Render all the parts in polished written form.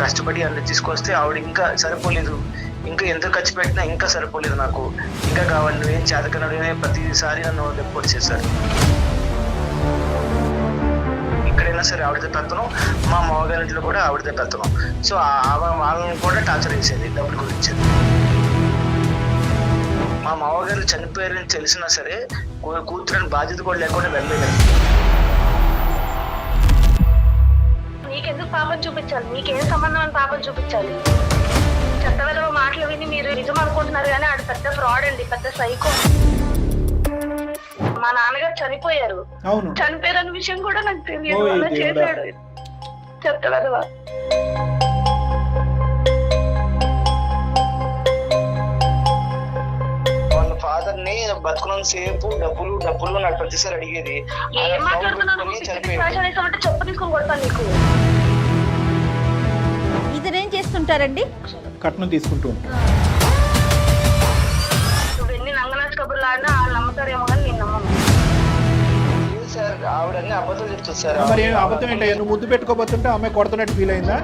కష్టపడి అన్ని తీసుకొస్తే ఆవిడ ఇంకా సరిపోలేదు, ఇంకా ఎంత ఖర్చు పెట్టినా ఇంకా సరిపోలేదు, నాకు ఇంకా కావాలి, నువ్వేం చేతకనని ప్రతిసారి నన్ను రిపోర్ట్ చేశారు. ఎక్కడైనా సరే ఆవిడతో పెత్తనం, మా మామగారింట్లో కూడా ఆవిడతో పెత్తనం. సో వాళ్ళని కూడా టార్చర్ చేసేది డబ్బుల గురించి. మా మామగారు చనిపోయారని తెలిసినా సరే కూతురని బాధ్యత కూడా లేకుండా వెళ్ళలేదు. నీకెందుకు పాపం చూపించాలి? నీకేం సంబంధం అని పాపం చూపించాలి? చెత్తవేళ మాటలు విని మీరు నిజం అనుకుంటున్నారు కానీ ఆడు పెద్ద ఫ్రాడ్ అండి, పెద్ద సైకో. మా నాన్నగారు చనిపోయారు, చనిపోయారన్న విషయం కూడా నాకు తెలియదు. అలా చేశాడు చెత్తవేళ. వాళ్ళ ఫాదర్ ని బతుకున్న సేపు డబ్బులు డబ్బులు నాకు ప్రతిసారి అడిగేది. ఏం మాట్లాడుతున్నాను? చెప్పు తీసుకొని కొడతాను నీకు. ఇతనేం చేస్తుంటారండి? కట్నం తీసుకుంటూ నువ్వు ఎన్ని నంగనాచి కబుర్లు ఆడినా వాళ్ళు నమ్ముతారేమో కానీ నేను నమ్మను సార్. ఆవిడ అన్ని అబద్ధాలు చెప్తుంది సార్. మరి అబద్ధం ఏంటి? నువ్వు ముద్దు పెట్టుకోబోతుంటే అమ్మాయి కొడుతున్నట్టు ఫీల్ అయిందా?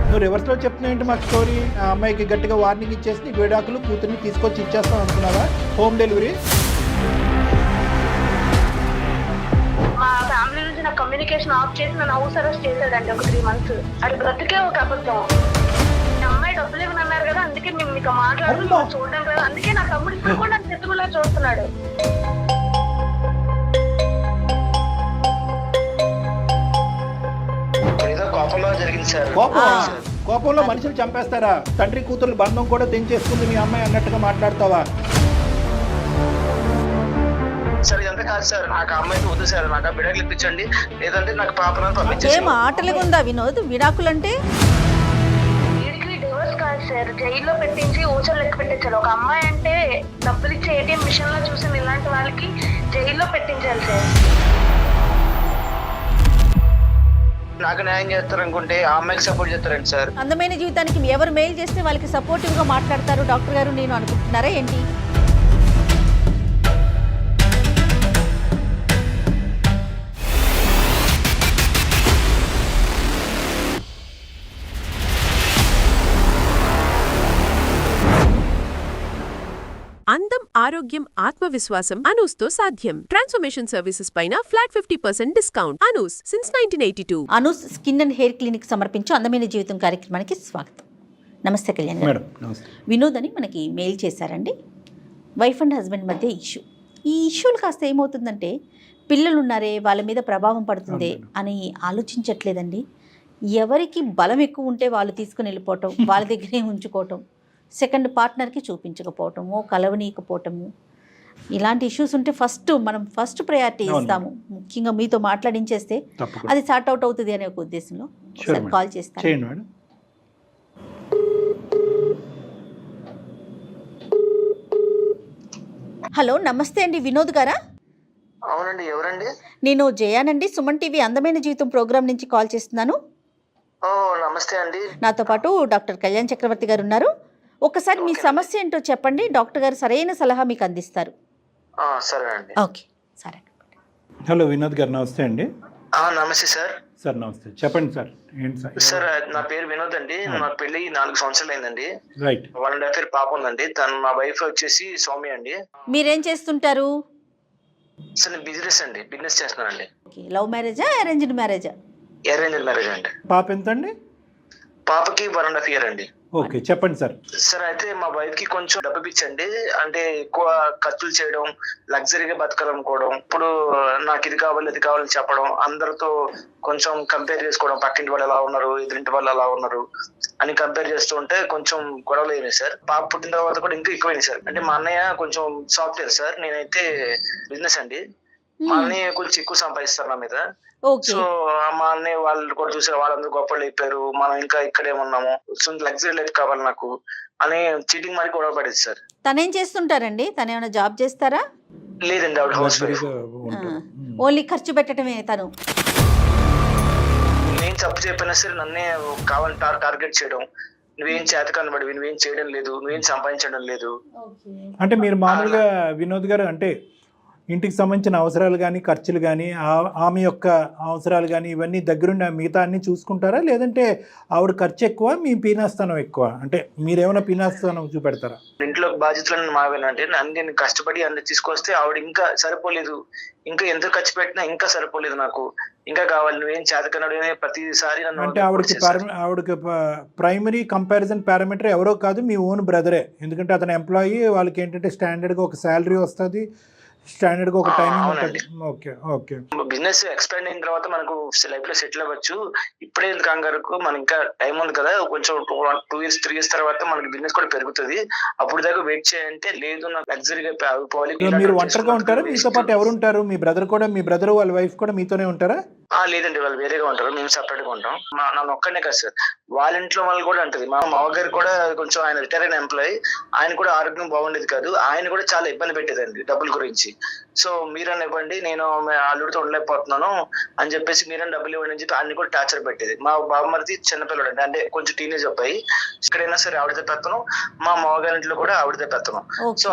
నువ్వు రివర్స్లో చెప్తున్నావు ఏంటి మాకు స్టోరీ? ఆ అమ్మాయికి గట్టిగా వార్నింగ్ ఇచ్చేసి నీకు విడాకులు కూతుర్ని తీసుకొచ్చి ఇచ్చేస్తాం అనుకున్నావా? Home delivery. మా ఫ్యామిలీ నుంచి నా కమ్యూనికేషన్ ఆఫ్ చేసి నన్ను హౌస్ అరెస్ట్ చేశాడండి ఒక 3 months. అది బ్రతికే ఒక అబద్ధం. అమ్మాయి డబ్బులు ఇవ్వనన్నారు కదా, అందుకే మేము మీకు మాట్లాడుతూ చూడడం కదా, అందుకే నా తమ్ముడు ఇప్పుడు కూడా నన్ను శత్రువులా చూస్తున్నాడు. ఏదో కోపంలో జరిగింది సార్. కోపంలో మనుషులు చంపేస్తారా? తండ్రి కూతురు బంధం కూడా తెంచేసుకుంది మీ అమ్మాయి అన్నట్టుగా మాట్లాడతావా? సార్ ఇదంతా కాదు సార్, నాకు అమ్మాయికి వద్దు సార్, నాకు బిడాకులు ఇప్పించండి, లేదంటే నాకు పాపను పంపించండి. ఏం ఆటలుగా ఉందా వినోద్? విడాకులు అంటే వీడికి డివోర్స్ కాదు సార్, జైల్లో పెట్టించి ఊచలు లెక్క పెట్టించాలి. ఒక అమ్మాయి అంటే డబ్బులు ఇచ్చి ఏటీఎం మిషన్ లో చూసిన ఇలాంటి వాళ్ళకి జైల్లో పెట్టించాలి సార్. నాకు న్యాయం చేస్తారు అనుకుంటే ఆ అమ్మాయికి సపోర్ట్ చేస్తారండి సార్. అందమైన జీవితానికి ఎవరు మెయిల్ చేస్తే వాళ్ళకి సపోర్టివ్ గా మాట్లాడతారు డాక్టర్ గారు నేను అనుకుంటున్నారా ఏంటి? అందం, ఆరోగ్యం, ఆత్మవిశ్వాసం అనూస్తో సాధ్యం. ట్రాన్స్ఫర్మేషన్ సర్వీసెస్ పైన flat 50% discount. Anoos since 1982. Anoos skin and hair clinic సమర్పించు అందమైన జీవితం కార్యక్రమానికి స్వాగతం. నమస్తే కళ్యాణ్ గారు. వినోద్ అని మనకి మెయిల్ చేశారండి. వైఫ్ అండ్ హస్బెండ్ మధ్య ఇష్యూ. ఈ ఇష్యూలు కాస్త ఏమవుతుందంటే పిల్లలు ఉన్నారే వాళ్ళ మీద ప్రభావం పడుతుంది అని ఆలోచించట్లేదండి. ఎవరికి బలం ఎక్కువ ఉంటే వాళ్ళు తీసుకుని వెళ్ళిపోవటం, వాళ్ళ దగ్గరే ఉంచుకోవటం, సెకండ్ పార్ట్నర్కి చూపించకపోవటము, కలవనీయకపోవటము, ఇలాంటి ఇష్యూస్ ఉంటే మనం ఫస్ట్ ప్రయారిటీ ఇస్తాము. ముఖ్యంగా మీతో మాట్లాడించేస్తే అది సార్ట్ అవుట్ అవుతుంది అనే ఒక ఉద్దేశంలో కాల్ చేస్తాను. హలో, నమస్తే అండి, వినోద్ గారా? అవునండి, ఎవరండి? నేను జయానండి, సుమన్ టీవీ అందమైన జీవితం ప్రోగ్రామ్ నుంచి కాల్ చేస్తున్నాను. నమస్తే అండి. నాతో పాటు డాక్టర్ కళ్యాణ్ చక్రవర్తి గారు ఉన్నారు. ఒకసారి మీ సమస్య ఏంటో చెప్పండి, డాక్టర్ గారు సరైన సలహా మీకు అందిస్తారు. సరే అండి. ఓకే, సరే. హలో వినోద్ గారు, నమస్తే అండి. నమస్తే సార్. సార్ నమస్తే, చెప్పండి సార్. ఏంటి సార్? సార్ నా పేరు వినోద్ అండి. నాకు పెళ్లి 4 సంవత్సరాలు అయిందండి. రైట్. 1.5 year పాప ఉందండి. మా వైఫ్ వచ్చేసి సౌమ్య అండి. మీరేం చేస్తుంటారు? సార్ నేను బిజినెస్ చేస్తున్నానండి. లవ్ మ్యారేజా, అరేంజ్డ్ మ్యారేజా? అరేంజ్డ్ మ్యారేజ్ అండి. పాప ఎంత అండి? పాపకి 1.5 year అండి. ఓకే, చెప్పండి సార్. సార్ అయితే మా వైఫ్ కి కొంచెం డబ్బు పిచ్చండి. అంటే ఎక్కువ ఖర్చులు చేయడం, లగ్జరీగా బతకాలనుకోవడం, ఇప్పుడు నాకు ఇది కావాలి అది కావాలని చెప్పడం, అందరితో కొంచెం కంపేర్ చేసుకోవడం, పక్కింటి వాళ్ళు ఎలా ఉన్నారు, ఎదురింటి వాళ్ళు ఎలా ఉన్నారు అని కంపేర్ చేస్తూ ఉంటే కొంచెం గొడవలు అయినాయి సార్. పాప పుట్టిన తర్వాత కూడా ఇంకా ఎక్కువైనాయి సార్. అంటే మా అన్నయ్య కొంచెం సాఫ్ట్వేర్ సార్, నేనైతే బిజినెస్ అండి. మా అన్నయ్య కొంచెం ఎక్కువ సంపాదిస్తారు నా మీద. సో మా అన్నయ్య వాళ్ళు కూడా చూసారు, వాళ్ళందరూ గొప్పలు అయిపోయారు, మనం ఇంకా ఇక్కడే ఉన్నాము, లగ్జరీ లైఫ్ కావాలి నాకు అని చీటింగ్ మరి గొడవ పడేది సార్. తనేం చేస్తుంటారండి? తను ఏమైనా జాబ్ చేస్తారా? లేదండి, ఆవిడ హౌస్ వైఫ్. ఓన్లీ ఖర్చు పెట్టడమే తను. నేను తప్పు చెప్పినా సరే నన్నే కావాలని టార్గెట్ చేయడం, నువ్వేం చేతకాని పడివి, నువ్వేం చేయడం లేదు, నువ్వేం సంపాదించడం లేదు. అంటే మీరు మామూలుగా వినోద్ గారు అంటే ఇంటికి సంబంధించిన అవసరాలు కానీ ఖర్చులు కానీ ఆమె యొక్క అవసరాలు కానీ ఇవన్నీ దగ్గరుండి మిగతా అన్నీ చూసుకుంటారా, లేదంటే ఆవిడ ఖర్చు ఎక్కువ మీ పీనాస్థానం ఎక్కువ, అంటే మీరేమైనా పీనాస్థానం చూపెడతారా? ఇంట్లో బాధ్యతలను మావేనంటే నేను కష్టపడి అన్ని తీసుకొస్తే ఆవిడ ఇంకా సరిపోలేదు, ఇంకా ఎంత ఖర్చు పెట్టినా ఇంకా సరిపోలేదు, నాకు ఇంకా కావాలి, నువ్వేం చేతకన్నాడు ప్రతిసారి నన్ను అంటే ఆవిడకి ప్రైమరీ కంపారిజన్ పారామీటర్ ఎవరో కాదు, మీ ఓన్ బ్రదరే. ఎందుకంటే అతను ఎంప్లాయీ, వాళ్ళకి ఏంటంటే స్టాండర్డ్గా ఒక శాలరీ వస్తుంది, స్టాండర్డ్గా ఒక టైమింగ్ ఉంటుంది. Okay okay. బిజినెస్ ఎక్స్పాండ్ అయిన తర్వాత మనకు లైఫ్ లో సెటిల్ అవ్వచ్చు. ఇప్పుడే కంగారుకు మనకి ఇంకా టైం ఉంది కదా, కొంచెం 2 years 3 years తర్వాత మనకి బిజినెస్ కూడా పెరుగుతుంది, అప్పుడు దాకా వెయిట్ చేయంటే లేదు నాకు లగ్జరీగా పోవాలి. మీరు ఒంటరిగా ఉంటారా, మీతో పాటు ఎవరు ఉంటారు? మీ బ్రదర్ వాళ్ళ వైఫ్ కూడా మీతోనే ఉంటారా? లేదండి, వాళ్ళు వేరేగా ఉంటారు, మేము సెపరేట్ గా ఉంటాం. నన్ను ఒక్కనే కాదు సార్, వాళ్ళ ఇంట్లో వాళ్ళు కూడా ఉంటుంది. మా మామగారు కూడా కొంచెం ఆయన రిటైర్ అయిన ఎంప్లాయీ, ఆయన కూడా ఆరోగ్యం బాగుండేది కాదు, ఆయన కూడా చాలా ఇబ్బంది పెట్టేదండి డబ్బుల గురించి. సో మీరని ఇవ్వండి, నేను అల్లుడితో ఉండలేకపోతున్నాను అని చెప్పేసి మీరని డబ్బులు ఇవ్వండి అని చెప్పి ఆయన కూడా టార్చర్ పెట్టేది. మా బాబుమరిది చిన్నపిల్లడు అండి, అంటే కొంచెం టీనేజ్ అబ్బాయి, ఎక్కడైనా సరే ఆవిడతో పెత్తనం, మా మామగారి ఇంట్లో కూడా ఆవిడతో పెత్తనం. సో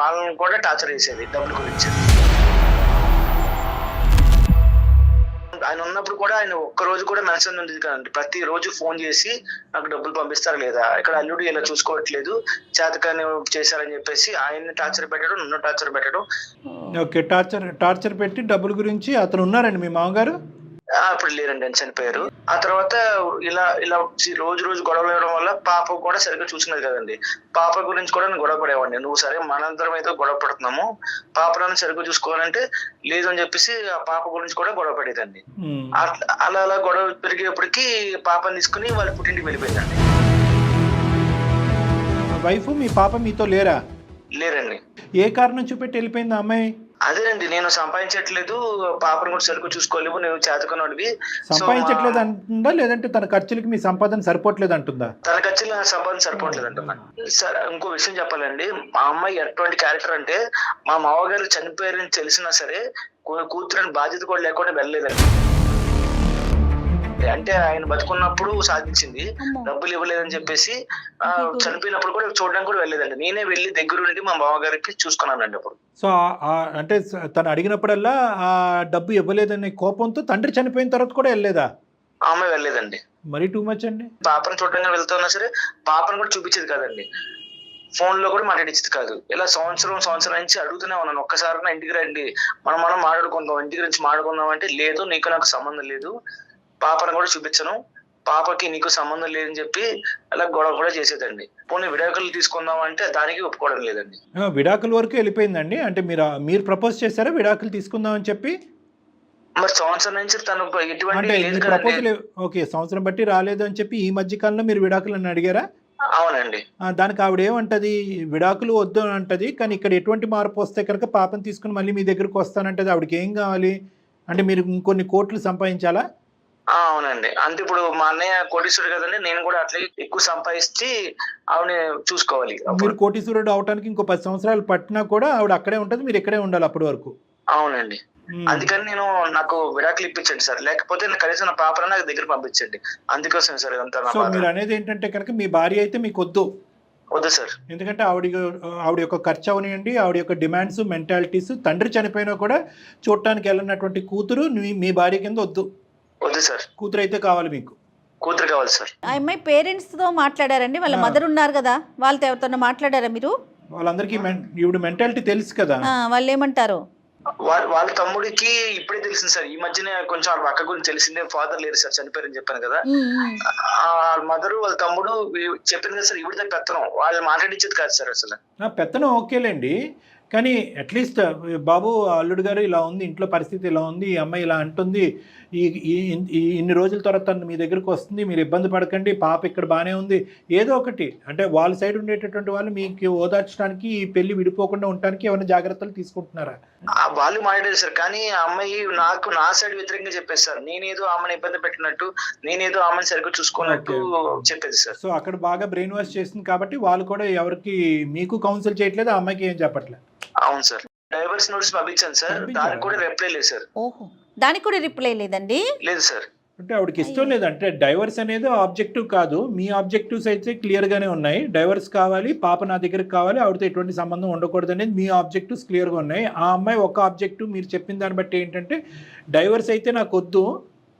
వాళ్ళని కూడా టార్చర్ చేసేది డబ్బుల గురించి. ఆయన ఉన్నప్పుడు కూడా ఆయన ఒక్క రోజు కూడా మెన్షన్ ఉండేది కదండి, ప్రతి రోజు ఫోన్ చేసి నాకు డబ్బులు పంపిస్తారా లేదా, ఇక్కడ అల్లుడు ఇలా చూసుకోవట్లేదు, చేతకాని చేశారని చెప్పేసి ఆయన్ని టార్చర్ పెట్టడం, నన్ను టార్చర్ పెట్టడం. ఓకే, టార్చర్ పెట్టి డబ్బుల గురించి. అతను ఉన్నారండి మీ మామగారు? అప్పుడు లేరండి, ఆయన చనిపోయారు. ఆ తర్వాత ఇలా రోజు గొడవలు వేయడం వల్ల పాప కూడా సరిగ్గా చూసినది కదండి, పాప గురించి కూడా నేను గొడవ పడేవాడిని. నువ్వు సరే మనందరం అయితే గొడవ పడుతున్నాము, పాపలను సరిగ్గా చూసుకోవాలంటే లేదు అని చెప్పేసి ఆ పాప గురించి కూడా గొడవ పడేదండి. అలా గొడవ పెరిగేప్పటికి పాపని తీసుకుని వాళ్ళ పుట్టింటికి వెళ్ళిపోయిందండి. వైఫ్ మీ పాప మీతో లేరా? లేరండి. ఏ కారణం చూపెట్టి వెళ్ళిపోయింది అమ్మాయి? అదేనండి, నేను సంపాదించట్లేదు, పాపను కూడా సరిగ్గా చూసుకోలేవు, నువ్వు చేతకున్నవి. సంపాదించట్లేదు అంటుందా, లేదంటే తన ఖర్చులకి మీ సంపాదన సరిపోవట్లేదు అంటుందా? తన ఖర్చులు నా సంపాదన సరిపోవట్లేదు అంటున్నా. సార్ ఇంకో విషయం చెప్పాలండి, మా అమ్మాయి ఎటువంటి క్యారెక్టర్ అంటే, మా మామగారు చనిపోయారని తెలిసినా సరే కూతురని బాధ్యత కూడా లేకుండా వెళ్ళలేదండి. అంటే ఆయన బతుకున్నప్పుడు సాధించింది, డబ్బులు ఇవ్వలేదని చెప్పేసి చనిపోయినప్పుడు కూడా చూడడానికి కూడా వెళ్ళలేదండి. నేనే వెళ్ళి దగ్గరుండి మా బావగారికి చూసుకున్నానండి అప్పుడు. సో అంటే తను అడిగినప్పుడల్లా ఆ డబ్బు ఇవ్వలేదనే కోపంతో తండ్రి చనిపోయిన తర్వాత కూడా వెళ్ళలేదా? ఆమె వెళ్ళలేదండి. మరీ టూ మచ్ అండి. పాపను చూడడానికి వెళ్తున్నా సరే పాపను కూడా చూపించేది కాదండి, ఫోన్ లో కూడా మాట్లాడించేది కాదు. ఇలా సంవత్సరం నుంచి అడుగుతూనే ఉన్నాను, ఒక్కసారి నా ఇంటికి రండి, మనం మాట్లాడుకుందాం, ఇంటి గురించి మాట్లాడుకుందాం అంటే లేదు, నీకు నాకు సంబంధం లేదు, పాపను కూడా చూపించను, పాపకి నీకు సంబంధం లేదని చెప్పి అలా గొడవ కూడా చేసేదండి. పోనీ విడాకులు తీసుకుందాం అంటే దానికి ఒప్పుకోవడం లేదండి. విడాకుల వరకు వెళ్ళిపోయిందండి. అంటే మీరు ప్రపోజ్ చేశారా విడాకులు తీసుకుందాం అని చెప్పి? మరి సంవత్సరం నుంచి తను ఎటువంటి ప్రపోజల్ ఓకే, సంవత్సరం బట్టి రాలేదు అని చెప్పి ఈ మధ్య కాలంలో మీరు విడాకులను అడిగారా? అవునండి. దానికి ఆవిడ ఏమంటది? విడాకులు వద్దు అని అంటది, కానీ ఇక్కడ ఎటువంటి మార్పు వస్తే కనుక పాపను తీసుకుని మళ్ళీ మీ దగ్గరకు వస్తానంటది. ఆవిడకి ఏం కావాలి అంటే మీరు ఇంకొన్ని కోట్లు సంపాదించాలా? అవునండి. అంటే ఇప్పుడు మా అన్నయ్య కోటీశ్వరుడు కదండి, నేను కూడా అట్లా ఎక్కువ సంపాదించి ఆవిడ చూసుకోవాలి. మీరు కోటీశ్వరుడు అవడానికి ఇంకో 10 సంవత్సరాలు పట్టినా కూడా ఆవిడ అక్కడే ఉంటది, మీరు ఇక్కడే ఉండాలి అప్పటి వరకు. అవునండి. అందుకని నేను నాకు విడాకులు ఇప్పించండి సార్, లేకపోతే కనీసం నా పాపను నాకు దగ్గర పంపించండి, అందుకోసం సార్ ఇదంతా. సో మీరు అనేది ఏంటంటే కనుక మీ భార్య అయితే మీకు వద్దు సార్, ఎందుకంటే ఆవిడ యొక్క ఖర్చు అవనియండి, ఆవిడ యొక్క డిమాండ్స్, మెంటాలిటీస్, తండ్రి చనిపోయినా కూడా చూడటానికి వెళ్ళినటువంటి కూతురు మీ భార్య కింద వద్దు సార్. కూతురు అయితే కావాలి మీకు? కూతురు కావాలి సార్. ఆ అమ్మాయి పేరెంట్స్తో మాట్లాడారండి, వాళ్ళ మదర్ ఉన్నారు కదా, వాళ్ళతో ఎవరితో మాట్లాడారా మీరు? వాళ్ళందరికీ ఈవిడ మెంటాలిటీ తెలుసు కదా, వాళ్ళు ఏమంటారు? వాళ్ళ తమ్ముడికి ఇప్పుడే తెలిసింది సార్, ఈ మధ్యనే కొంచెం వాళ్ళ అక్క గురించి తెలిసిందే, ఫాదర్ లేరు సార్, చనిపోయారని చెప్పాను కదా. వాళ్ళ మదరు వాళ్ళ తమ్ముడు చెప్పింది కదా సార్, ఇవిడితే పెత్తనం, వాళ్ళు మాట్లాడించేది కాదు సార్ అసలు. పెత్తనం ఓకేలేండి, కానీ అట్లీస్ట్ బాబు అల్లుడు గారు ఇలా ఉంది, ఇంట్లో పరిస్థితి ఇలా ఉంది, ఈ అమ్మాయి ఇలా అంటుంది, ఇన్ని రోజుల తర్వాత తను మీ దగ్గరకు వస్తుంది, మీరు ఇబ్బంది పడకండి, పాప ఇక్కడ బాగానే ఉంది, ఏదో ఒకటి అంటే వాళ్ళ సైడ్ ఉండేటటువంటి వాళ్ళు మీకు ఓదార్చడానికి, ఈ పెళ్లి విడిపోకుండా ఉండడానికి ఏమైనా జాగ్రత్తలు తీసుకుంటున్నారా? వాళ్ళు మాట్లాడారు సార్, కానీ ఆ అమ్మాయి నా సైడ్ వ్యతిరేకంగా చెప్పేది సార్, నేనేదో ఆమెను ఇబ్బంది పెట్టినట్టు, నేనేదో ఆమెను సరిగ్గా చూసుకున్నట్టు చెప్పేది సార్. సో అక్కడ బాగా బ్రెయిన్ వాష్ చేసింది కాబట్టి వాళ్ళు కూడా ఎవరికి మీకు కౌన్సిల్ చేయట్లేదు, ఆ అమ్మాయికి ఏం చెప్పట్లేదు. అవును సార్. డైవర్స్ నోటీస్ పంపించాను సార్, దానికి కూడా రిప్లై లేదు సార్. ఓహో, దానికి కూడా రిప్లై లేదండి? లేదు సార్. అంటే ఆవిడకి ఇష్టం లేదు. అంటే డైవర్స్ అనేది ఆబ్జెక్టివ్ కాదు, మీ ఆబ్జెక్టివ్స్ అయితే క్లియర్గానే ఉన్నాయి. డైవర్స్ కావాలి, పాప నా దగ్గరికి కావాలి, ఆవిడతో ఎటువంటి సంబంధం ఉండకూడదు అనేది మీ ఆబ్జెక్టివ్స్ క్లియర్గా ఉన్నాయి. ఆ అమ్మాయి ఒక ఆబ్జెక్టివ్ మీరు చెప్పిన దాన్ని బట్టి ఏంటంటే డైవర్స్ అయితే నాకు వద్దు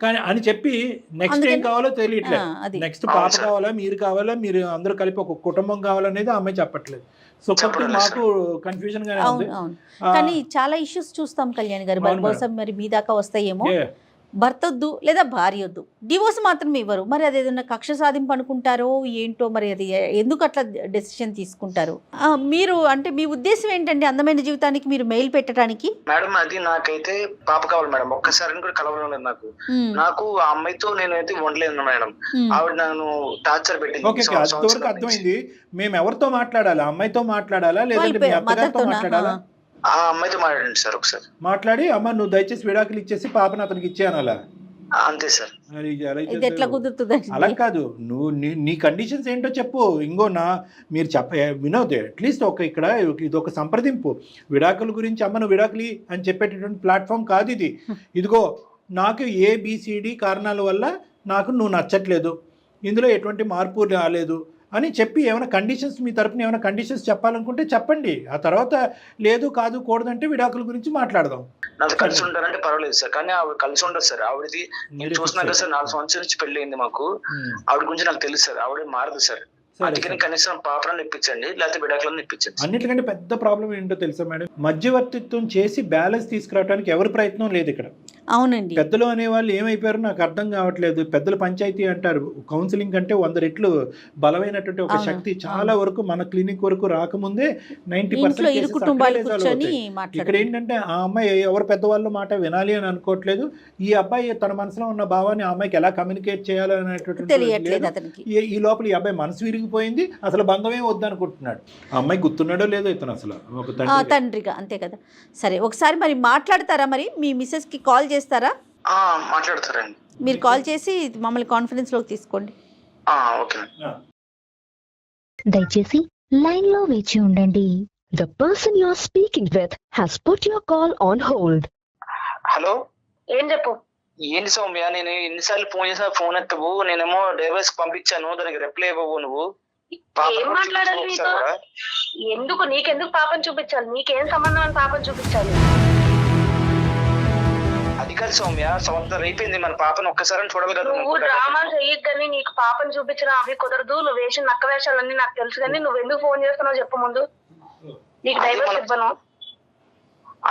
కానీ అని చెప్పి నెక్స్ట్ ఏం కావాలో తెలియట్లేదు. నెక్స్ట్ పాప కావాలా, మీరు కావాలా, మీరు అందరూ కలిపి ఒక కుటుంబం కావాలనేది ఆ అమ్మాయి చెప్పట్లేదు. సో కొంచెం మాకు కన్ఫ్యూజన్ గానే ఉంది. కానీ చాలా ఇష్యూస్ చూస్తాం కళ్యాణ్ గారు, బహుశా మరి మీ దాకా వస్తాయేమో. భర్త వద్దు లేదా భార్య వద్దు, డివోర్స్ మాత్రం ఇవ్వరు. మరి అది ఏదైనా కక్ష సాధింపు అనుకుంటారో ఏంటో, మరి అది ఎందుకు అట్లా డెసిషన్ తీసుకుంటారు? మీరు అంటే మీ ఉద్దేశం ఏంటండి అందమైన జీవితానికి మీరు మెయిల్ పెట్టడానికి? మేడం అది నాకైతే పాప కావాలి మేడం, ఒక్కసారి కూడా కలవలేదు నాకు ఆ అమ్మాయితో నేనైతే ఉండలేను మేడం. ఆవిడ నన్ను టార్చర్ పెట్టింది. అర్థమైంది. మేము ఎవరితో మాట్లాడాలా? అమ్మాయితో మాట్లాడాలా లేదంటే మీ అత్తగారితో మాట్లాడాలా? ఆ అమ్మాయితో మాట్లాడండి సార్ ఒకసారి. మాట్లాడి అమ్మ నువ్వు దయచేసి విడాకులు ఇచ్చేసి పాపను అతనికి ఇచ్చేయనాలా? అంతే సార్. ఎట్లా కుదురుతుంది? అలా కాదు, నువ్వు నీ కండిషన్స్ ఏంటో చెప్పు. ఇంకో మీరు వినోద్ అట్లీస్ట్ ఇక్కడ ఇది ఒక సంప్రదింపు. విడాకుల గురించి అమ్మ నువ్వు విడాకులు అని చెప్పేటటువంటి ప్లాట్ఫామ్ కాదు ఇది. ఇదిగో నాకు ABCD కారణాల వల్ల నాకు నువ్వు నచ్చట్లేదు, ఇందులో ఎటువంటి మార్పు రాలేదు అని చెప్పి ఏమైనా కండిషన్స్ మీ తరపున ఏమైనా కండిషన్స్ చెప్పాలనుకుంటే చెప్పండి. ఆ తర్వాత లేదు కాదు కూడదంటే విడాకుల గురించి మాట్లాడదాం. నాతో కలిసి ఉంటారంటే పర్వాలేదు సార్, కానీ ఆవిడ కలిసి ఉండదు సార్. ఆవిడది నేను చూసినాక సార్ 4 సంవత్సరాల నుంచి పెళ్లి అయింది మాకు. ఆవిడ గురించి నాకు తెలుసు సార్, ఆవిడ మారదు సార్. అందుకని కనీసం పాపలను ఇప్పించండి, లేకపోతే విడాకులను ఇప్పించండి. అన్నిటికంటే పెద్ద ప్రాబ్లం ఏంటో తెలుసా మేడం, మధ్యవర్తిత్వం చేసి బ్యాలెన్స్ తీసుకురావడానికి ఎవరి ప్రయత్నం లేదు ఇక్కడ. అవునండి. పెద్దలు అనేవాళ్ళు ఏమైపోయారో నాకు అర్థం కావట్లేదు. పెద్దల పంచాయతీ అంటారు, కౌన్సిలింగ్ కంటే 100 రెట్లు బలమైనటువంటి ఒక శక్తి. చాలా వరకు మన క్లినిక్ వరకు రాకముందే 90% ఇక్కడ ఏంటంటే ఆ అమ్మాయి ఎవరు పెద్దవాళ్ళ మాట వినాలి అని అనుకోవట్లేదు. ఈ అబ్బాయి తన మనసులో ఉన్న భావాన్ని ఆ అమ్మాయికి ఎలా కమ్యూనికేట్ చేయాలనేటువంటి ఈ లోపల ఈ అబ్బాయి మనసు విరిగిపోయింది, అసలు బంధమే వద్దనుకుంటున్నాడు. ఆ అమ్మాయి గుర్తున్నాడో లేదో ఇతను అసలు ఒక తండ్రిగా. అంతే కదా. సరే ఒకసారి మరి మాట్లాడతారా, మరి మీ మిస్సెస్ కి కాల్ చేస్తారా? మాట్లాడతారండి. మీరు కాల్ చేసి మమ్మల్ని కాన్ఫరెన్స్ లోకి తీసుకోండి. దయచేసి లైన్ లో వేచి ఉండండి. The person you are speaking with has put your call on hold. Hello, ఏం చెప్పు? ఏంటి సౌమ్య, నేను ఎన్నిసార్లు ఫోన్ చేసినా ఫోన్ ఎత్తవు. నేనేమో డైవర్స్ పంపించాను, దానికి రిప్లై ఇవ్వవు నువ్వు. ఏం మాట్లాడాలి నీతో? ఎందుకు నీకెందుకు పాపం చూపించాలి? నీకేం సంబంధం అని పాపం చూపించాలి? అది కాదు సౌమ్య, సంవత్సరం అయిపోయింది, మన పాపను ఒక్కసారి చూడాలి కదా. నువ్వు డ్రామాలు చెయ్యొద్దని, నీకు పాపం చూపించడం అవి కుదరదు. నువ్వు వేసిన నక్క వేషాలన్నీ నాకు తెలుసు, కానీ నువ్వు ఎందుకు ఫోన్ చేస్తున్నావు చెప్పు ముందు. నీకు డైవర్స్ ఇవ్వను.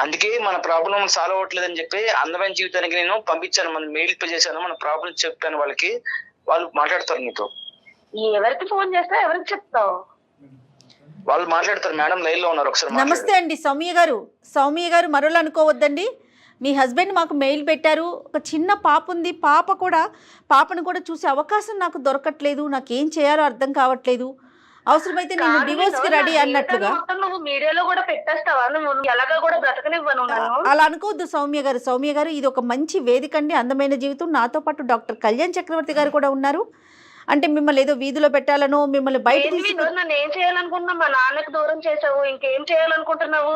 అందుకే మన ప్రాబ్లం సాల్వ్ అవ్వట్లేదని చెప్పి అందమైన జీవితానికి నేను పంపించాను, మన మెయిల్ పే చేశాను, మన ప్రాబ్లం చెప్పాను వాళ్ళకి. వాళ్ళు మాట్లాడతారు నీతో. ఎవరికి ఫోన్ చేస్తా, ఎవరికి చెప్తావు? వాళ్ళు మాట్లాడతారు. మేడం లైన్ లో ఉన్నారు, ఒకసారి. నమస్తే అండి సౌమ్య గారు. సౌమ్య గారు మరోలా అనుకోవద్దండి. మీ హస్బెండ్ మాకు మెయిల్ పెట్టారు, ఒక చిన్న పాప ఉంది, పాపను కూడా చూసే అవకాశం నాకు దొరకట్లేదు, నాకేం చేయాలో అర్థం కావట్లేదు, అవసరమైతే నేను డివోర్స్ కి రెడీ అన్నట్లుగా. నువ్వు మీడియాలో కూడా పెట్టేస్తావా? నువ్వు ఎలాగా కూడా బ్రతకనివ్వను. అలా అనుకోవద్దు సౌమ్య గారు. సౌమ్య గారు ఇది ఒక మంచి వేదిక అండి, అందమైన జీవితం. నాతో పాటు డాక్టర్ కళ్యాణ్ చక్రవర్తి గారు కూడా ఉన్నారు. అంటే మిమ్మల్ని ఏదో వీధిలో పెట్టాలనో మిమ్మల్ని బయట నన్ను ఏం చేయాలనుకుంటున్నా? మా నాన్నకు దూరం చేసావు, ఇంకేం చేయాలనుకుంటున్నావు?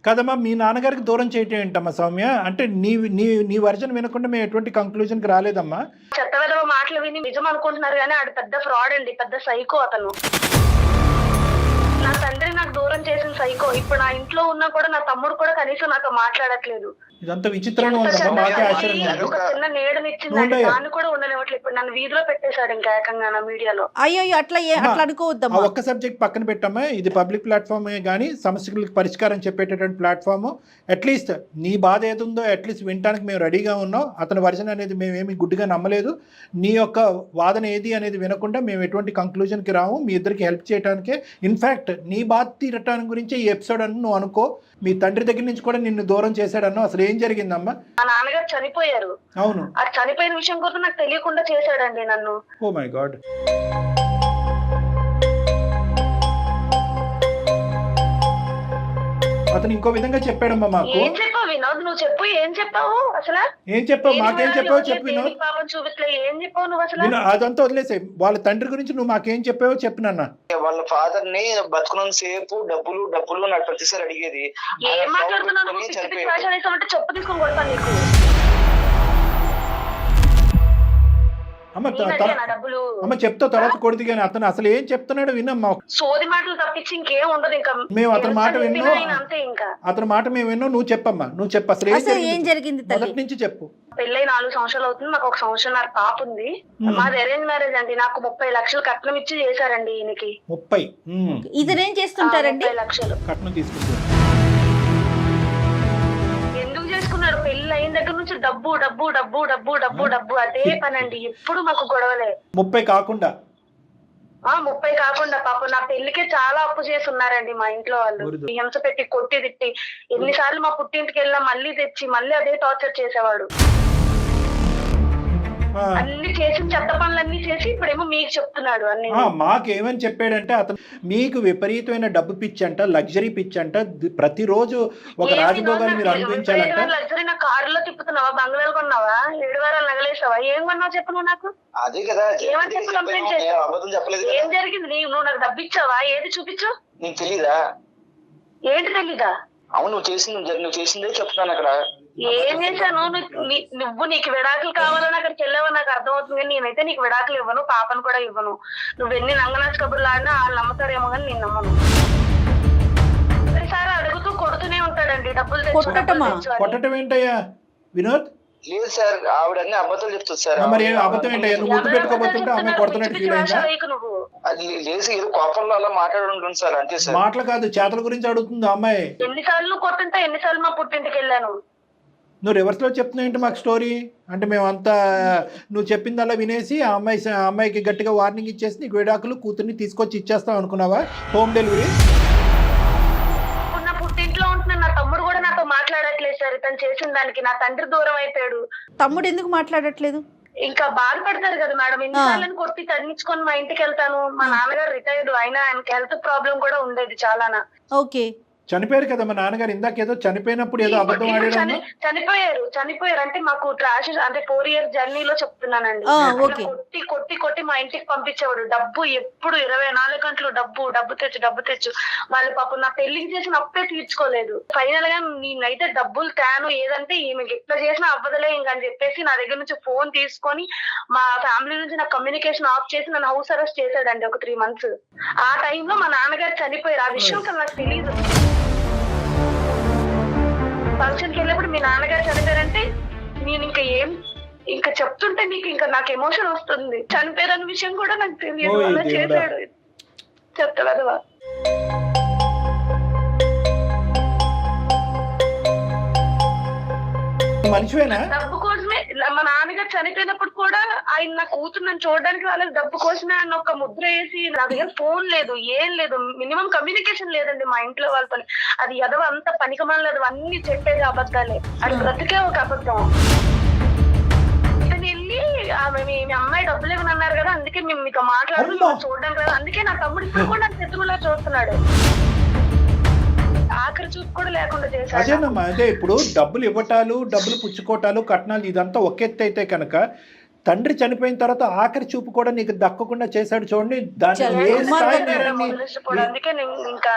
కదమ్మా, మీ నాన్నగారికి దూరం చేయటం ఏంటమ్మా సౌమ్య? అంటే నీ వర్జన్ వినకుండా మేము ఎటువంటి కంక్లూజన్ కి రాలేదమ్మా. చెత్త విధవ మాటలు విని నిజం అనుకుంటున్నారు కానీ ఆడు పెద్ద ఫ్రాడ్ అండి, పెద్ద సైకో అతను. నా తండ్రి నాకు దూరం చేసిన సైకో. ఇప్పుడు నా ఇంట్లో ఉన్నా కూడా నా తమ్ముడు కూడా కనీసం నాతో మాట్లాడట్లేదు. ఇదంతా విచిత్రంగా ఉందమ్మా, మాకే ఆశ్చర్యంగా ఉంది. ఒక చిన్న నీడనిచ్చింది, దాన్ని కూడా ఉండనివ్వట్లేదు. ఇప్పుడు నన్ను వీధిలో పెట్టేశాడు ఇంకా ఏకంగా నా మీడియాలో. అయ్యో అట్లా అనుకోవద్దమ్మా. ఒక్క సబ్జెక్ట్ పక్కన పెట్టమ్మా, ఇది పబ్లిక్ ప్లాట్ఫామ్ కానీ సమస్యలకు పరిష్కారం చెప్పేటటువంటి ప్లాట్ఫామ్. అట్లీస్ట్ నీ బాధ ఏదుందో అట్లీస్ట్ వినడానికి మేము రెడీగా ఉన్నాం. అతని వర్జన్ అనేది మేమేమి గుడ్డిగా నమ్మలేదు. నీ యొక్క వాదన ఏది అనేది వినకుండా మేము ఎటువంటి కంక్లూజన్కి రాము. మీ ఇద్దరికి హెల్ప్ చేయడానికే. ఇన్ఫ్యాక్ట్ నీ బాధ తీరటానికి గురించి ఈ ఎపిసోడ్ అని నువ్వు అనుకో. మీ తండ్రి దగ్గర నుంచి కూడా నిన్ను దూరం చేశాడన్నో. అసలు ఏం జరిగిందమ్మా? మా నాన్నగారు చనిపోయారు. అవును, ఆ చనిపోయిన విషయం కూడా నాకు తెలియకుండా చేశాడండి నన్ను. Oh my god. అతను ఇంకో విధంగా చెప్పాడమ్మా మాకు. ఏం చెప్పావు? వినోద్ నువ్వు చెప్పు, ఏం చెప్పావు అసలు? ఏం చెప్పావు? మాకేం చెప్పావో చెప్పు వినోద్. పాపం చూపించలే, ఏం చెప్పావు నువ్వు అసలు? అదంతా వదిలేసే, వాళ్ళ తండ్రి గురించి నువ్వు మాకేం చెప్పావో చెప్పు నాన్న. వాళ్ళ ఫాదర్ ని బతుకున్నంత సేపు డబ్బులు డబ్బులు నాకు ప్రతిసారి అడిగేది. ఏం మాట్లాడుతున్నావు? చెప్పు తీసుకొని కొడతాను నీకు. అమ్మ డబ్బులు అమ్మ చెప్తా తర్వాత కొడుతు, కానీ అతను అసలు ఏం చెప్తున్నాడు వినమ్మా. సోది మాటలు తప్పించి ఇంకేం ఉండదు. ఇంకా మేము అతని మాట విన్నాం, అంతే. ఇంకా అతని మాట మేము విన్నాం. నువ్వు చెప్పమ్మా, నువ్వు చెప్పు అసలు ఏం జరిగింది మొదటి నుంచి చెప్పు. పెళ్ళై 4 సంవత్సరాలు అవుతుంది. మాకు 1 సంవత్సరం పాప ఉంది. మాది అరేంజ్ మ్యారేజ్ అండి. నాకు 30 లక్షలు కట్నం ఇచ్చి చేశారండి ఈయనకి. 30? ఇతనేం చేస్తుంటారండి? 30 లక్షలు కట్నం తీసుకుంటారు. ఎందుకు చేసుకున్నాడు? పెళ్లి అయిన దగ్గర నుంచి డబ్బు డబ్బు డబ్బు డబ్బు డబ్బు డబ్బు అదే పనండి. ఎప్పుడు మాకు గొడవలే. 30 కాకుండా 30 కాకుండా పాప నా పెళ్లికే చాలా అప్పు చేసి ఉన్నారండి మా ఇంట్లో వాళ్ళు. హింస పెట్టి కొట్టి తిట్టి ఎన్నిసార్లు మా పుట్టింటికి వెళ్ళినా మళ్ళీ తెచ్చి మళ్ళీ అదే టార్చర్ చేసేవాడు. అన్ని చేసిన చెత్త పనులన్నీ చేసి ఇప్పుడేమో మీకు చెప్తున్నాడు అన్ని. మాకేమని చెప్పాడంటే అతను మీకు విపరీతమైన డబ్బు పిచ్చి అంట, లగ్జరీ పిచ్చి అంట, ప్రతిరోజు ఒక రాజభోగాన్ని మీరు అనుభవించాలంట. లగ్జరీ నా కారులో తిప్పుతున్నావా? బంగ్లాలు కొన్నావా? 7 వారాలు నగలేసావా? ఏం కొన్నావు చెప్పు నువ్వు నాకు. అదే కదా ఏమని చెప్పి కంప్లైంట్ చేసావు? ఏం జరిగింది? నువ్వు నాకు డబ్బు ఇచ్చావా? ఏది చూపించు. నీకు తెలీదా? ఏంటి తెలీదా? అవును, నువ్వు చేసిందే చెప్తున్నాను అక్కడ. ఏం చేశాను? నువ్వు నీకు విడాకులు కావాలని అక్కడికి వెళ్ళావో నాకు అర్థమవుతుంది, కానీ నేనైతే నీకు విడాకులు ఇవ్వను, పాపను కూడా ఇవ్వను. నువ్వు ఎన్ని నంగనాచి కబుర్లు ఆడినా వాళ్ళు నమ్ముతారేమో కానీ నేను నమ్మను. ప్రతిసారి అడుగుతూ కొడుతూనే ఉంటాడండి డబ్బులు కొట్టడం ఏంటయ్యా వినోద్? లేదు సార్, ఆవిడ అన్ని అబద్ధాలు చెప్తుంది సార్. మరి అబద్ధం ఏంటయ్యా? నువ్వు గుర్తు పెట్టుకోబోతుంటే ఆమె కొడుతున్నట్టు ఫీల్ అయిందా? నువ్వు అది లేదు, ఏదో కోపంలో అలా మాట్లాడుంటుంది సార్, అంతే సార్. మాటలు కాదు, చేతల గురించి అడుగుతుంది అమ్మాయి. ఎన్నిసార్లు కొట్టుంటా, ఎన్నిసార్లు మా పుట్టింటికి వెళ్ళాను. నువ్వు రివర్స్లో చెప్తున్నావు ఏంటి మాకు స్టోరీ? అంటే మేమంతా నువ్వు చెప్పిందల్లా వినేసి ఆ అమ్మాయికి గట్టిగా వార్నింగ్ ఇచ్చేసి నీకు విడాకులు కూతుర్ని తీసుకొచ్చి ఇచ్చేస్తావు అనుకున్నావా? Home delivery. నా పుట్టింట్లో ఉంటున్నా, నా తమ్ముడు కూడా నాతో మాట్లాడట్లేదు సార్. తను చేసిన దానికి నా తండ్రి దూరం అయిపోయాడు. తమ్ముడు ఎందుకు మాట్లాడట్లేదు? ఇంకా బాధపడతారు కదా మేడం. ఎన్నిసార్లు కొట్టి తన్నించుకొని మా ఇంటికి వెళ్తాను. మా నాన్నగారు రిటైర్డ్, అయినా ఆయనకి హెల్త్ ప్రాబ్లం కూడా ఉండేది చాలానా. ఓకే, చనిపోయారు కదా మా నాన్నగారు. ఇందాకేదో చనిపోయినప్పుడు ఏదో అబద్ధం ఆడారు. చనిపోయారు అంటే మాకు ట్రాష్ అంటే 4 years జర్నీలో చెప్తున్నానండి. కొట్టి కొట్టి కొట్టి మా ఇంటికి పంపించేవాడు. డబ్బు ఎప్పుడు 24 గంటలు డబ్బు డబ్బు తెచ్చు. వాళ్ళు పాపం నా పెళ్లికి చేసిన అప్పే తీర్చుకోలేదు. ఫైనల్ గా నేనైతే డబ్బులు తాను ఏదంటే ఈమెకి ఎట్లా చేసినా అవ్వదలే ఇంకని చెప్పేసి నా దగ్గర నుంచి ఫోన్ తీసుకొని మా ఫ్యామిలీ నుంచి నా కమ్యూనికేషన్ ఆఫ్ చేసి నన్ను హౌస్ అరెస్ట్ చేశాడండి ఒక 3 months. ఆ టైంలో మా నాన్నగారు చనిపోయారు. ఆ విషయం అసలు నాకు తెలియదు. ఫంక్షన్కి వెళ్ళినప్పుడు మీ నాన్నగారు చనిపోయారంటే నేను ఇంకా చెప్తుంటే మీకు ఇంకా నాకు ఎమోషన్ వస్తుంది. చనిపోయారన్న విషయం కూడా నాకు తెలియదు. అలా చేశాడు. చెప్తా మనిషివేనా? డబ్బు కోసమే. మా నాన్నగారు చనిపోయినప్పుడు కూడా ఆయన నా కూతురు నన్ను చూడడానికి రాలేదు. డబ్బు కోసమే ఆయన ఒక ముద్ర వేసి, నా దగ్గర ఫోన్ లేదు, ఏం లేదు, మినిమం కమ్యూనికేషన్ లేదండి మా ఇంట్లో వాళ్ళతో. అది ఎదవ అంత పనికమని లేదు, అన్ని చెప్పేది అబద్ధాలే. అది బ్రతికే ఒక అబద్ధం. ఇతను వెళ్ళి మీ అమ్మాయి డబ్బులు ఇవ్వని అన్నారు కదా, అందుకే మేము మీతో మాట్లాడుతూ చూడడం కదా, అందుకే నా తమ్ముడు ఇప్పుడు కూడా నాకు శత్రువులా చూస్తున్నాడు. ఆఖరి చూపు కూడా లేకుండా చేశాడు. అదేనమ్మా, అదే ఇప్పుడు డబ్బులు ఇవ్వటాలు, డబ్బులు పుచ్చుకోవటాలు, కట్నాలు ఇదంతా ఒక ఎత్తు అయితే కనుక తండ్రి చనిపోయిన తర్వాత ఆఖరి చూపు కూడా నీకు దక్కకుండా చేశాడు చూడండి. దాన్ని అందుకే నేను ఇంకా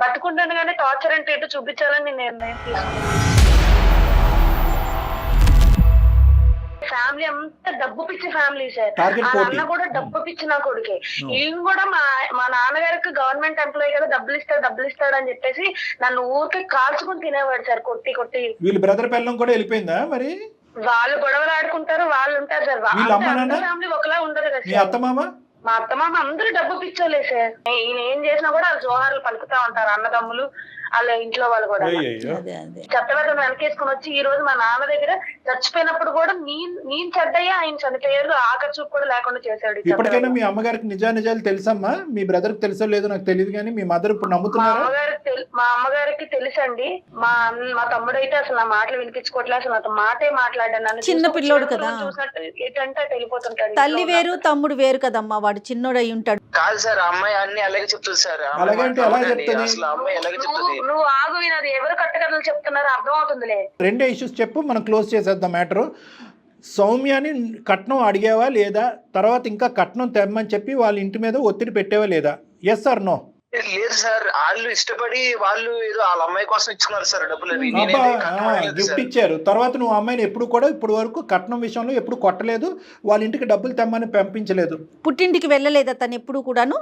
బతుకుంటాను కానీ టార్చర్ అంటే ఏంటో చూపించాలని నిర్ణయం తీసుకున్నాను. ఫ్యామిలీ అంతా డబ్బు పిచ్చి ఫ్యామిలీ సార్. అన్న కూడా డబ్బు పిచ్చి నా కొడుకే. ఈయన కూడా మా నాన్నగారికి గవర్నమెంట్ ఎంప్లాయీ కదా, డబ్బులు ఇస్తాడు అని చెప్పేసి నన్ను ఊరికే కాల్చుకుని తినేవాడు సార్, కొట్టి కొట్టి. వీళ్ళు బ్రదర్ పిల్లం కూడా వెళ్ళిపోయిందా మరి? వాళ్ళు గొడవలు ఆడుకుంటారు, వాళ్ళు ఉంటారు సార్. ఫ్యామిలీ ఒకలా ఉండదు కదా సార్. మా అత్తమామ అందరూ డబ్బు పిచ్చోలే సార్. ఈయన ఏం చేసినా కూడా వాళ్ళు జోహార్లు పలుకుతా ఉంటారు, అన్నదమ్ములు వాళ్ళ ఇంట్లో వాళ్ళు కూడా. చెత్తబెట్టను వెనకేసుకుని వచ్చి ఈ రోజు మా నాన్న దగ్గర చచ్చిపోయినప్పుడు కూడా నేను చెడ్డయ్యా, ఆయన చనిపోయారు, ఆఖరి చూపు కూడా లేకుండా చేశాడు. ఇప్పటికైనా మీ అమ్మగారికి నిజాలు తెలుసమ్మా? మీ బ్రదర్ కి తెలుసో లేదో నాకు తెలియదు, కానీ మీ మదర్ ఇప్పుడు నమ్ముతున్నారు? మా అమ్మగారికి తెలుసండి. మా తమ్ముడు అయితే అసలు నా మాటలు వినిపించుకోవట్లేదు, అసలు నాతో మాటే మాట్లాడాను. నన్ను చిన్న పిల్లోడు కదా, చూసినట్టు ఏంటంటే వెళ్ళిపోతుంటాడు. తల్లి వేరు తమ్ముడు వేరు కదమ్మా, వాడు చిన్నోడు అయి ఉంటాడు. కాదు సార్, అమ్మాయి అన్ని అలాగే చెప్తుంది సార్. అలాగంటే అలా చెప్తుంది. అసలు అమ్మాయి ఎలాగే చెప్తుంది. నువ్వు ఆగు వినోద్, ఎవరు కట్టకథలు చెప్తున్నారో అర్థం అవుతుందిలే. రెండే ఇష్యూస్ చెప్పు, మనం క్లోజ్ చేసేద్దాం మ్యాటరు. సౌమ్యని కట్నం అడిగావా లేదా, తర్వాత ఇంకా కట్నం తెమ్మని చెప్పి వాళ్ళ ఇంటి మీద ఒత్తిడి పెట్టావా లేదా? Yes or no? లేదు సార్, వాళ్ళు ఇష్టపడి వాళ్ళు ఏదో వాళ్ళ అమ్మాయి కోసం ఇచ్చుకున్నారు సార్ డబ్బులు అవి. నేనైతే కట్నం అడగలేదు గిఫ్ట్ సార్. ఇచ్చారు, తర్వాత నువ్వు అమ్మాయిని ఎప్పుడు కూడా ఇప్పుడు వరకు కట్నం విషయంలో ఎప్పుడు కొట్టలేదు, వాళ్ళ ఇంటికి డబ్బులు తెమ్మని పంపించలేదు. పుట్టింటికి వెళ్ళలేదా తను ఎప్పుడు కూడాను?